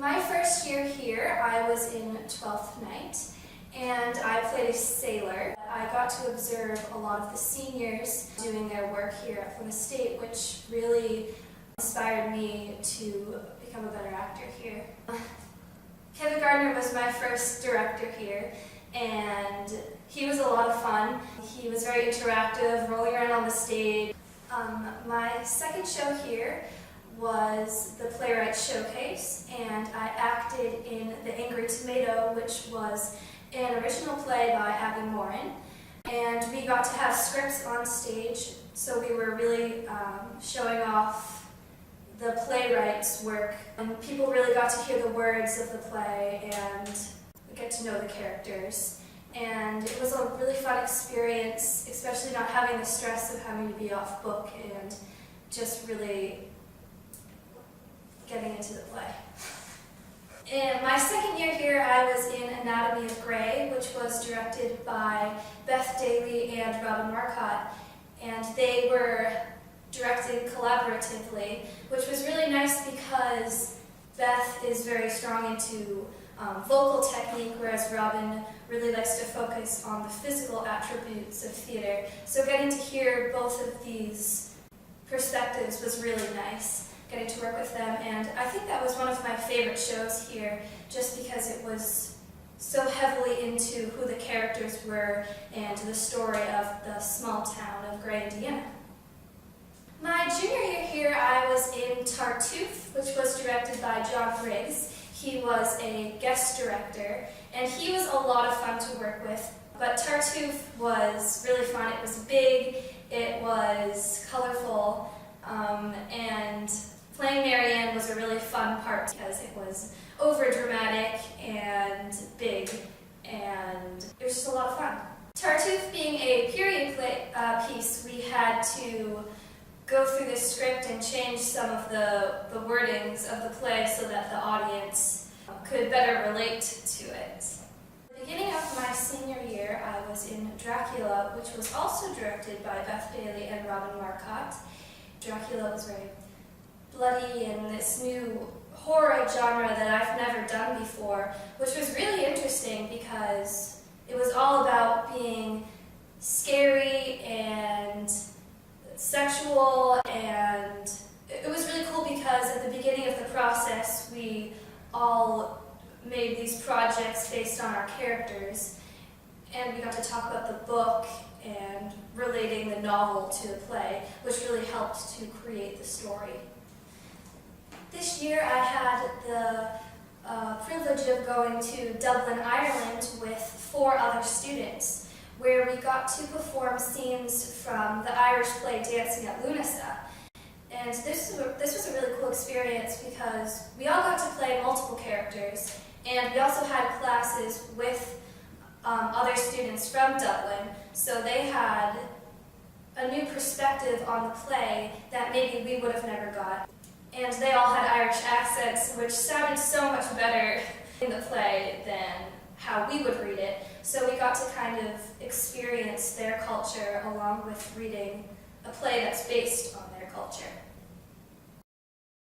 My first year here, I was in 12th night, and I played a sailor. I got to observe a lot of the seniors doing their work here at Plymouth State, which really inspired me to become a better actor here. Kevin Gardner was my first director here, and he was a lot of fun. He was very interactive, rolling around on the stage. My second show here was the Playwright Showcase, and I acted in The Angry Tomato, which was an original play by Abby Morin. And we got to have scripts on stage, so we were really showing off the playwright's work. And people really got to hear the words of the play and get to know the characters. And it was a really fun experience, especially not having the stress of having to be off book and just really getting into the play. In my second year here, I was in Anatomy of Grey, which was directed by Beth Daly and Robin Marcotte, and they were directed collaboratively, which was really nice because Beth is very strong into vocal technique, whereas Robin really likes to focus on the physical attributes of theater. So getting to hear both of these perspectives was really nice, getting to work with them, and I think that was one of my favorite shows here, just because it was so heavily into who the characters were and the story of the small town of Gray, Indiana. My junior year here, I was in Tartuffe, which was directed by John Briggs. He was a guest director, and he was a lot of fun to work with. But Tartuffe was really fun. It was big, it was colorful, and playing Marianne was a really fun part because it was over-dramatic and big, and it was just a lot of fun. Tartuffe being a period piece, we had to go through the script and change some of the wordings of the play so that the audience could better relate to it. At the beginning of my senior year, I was in Dracula, which was also directed by Beth Daly and Robin Marcotte. Dracula was very bloody and this new horror genre that I've never done before, which was really interesting because it was all about being scary and sexual, and it was really cool because at the beginning of the process we all made these projects based on our characters, and we got to talk about the book and relating the novel to the play, which really helped to create the story. This year I had the privilege of going to Dublin, Ireland with 4 other students, where we got to perform scenes from the Irish play Dancing at Lunasa. And this was a really cool experience because we all got to play multiple characters, and we also had classes with other students from Dublin, so they had a new perspective on the play that maybe we would have never got. And they all had Irish accents, which sounded so much better in the play than how we would read it. So we got to kind of experience their culture along with reading a play that's based on their culture.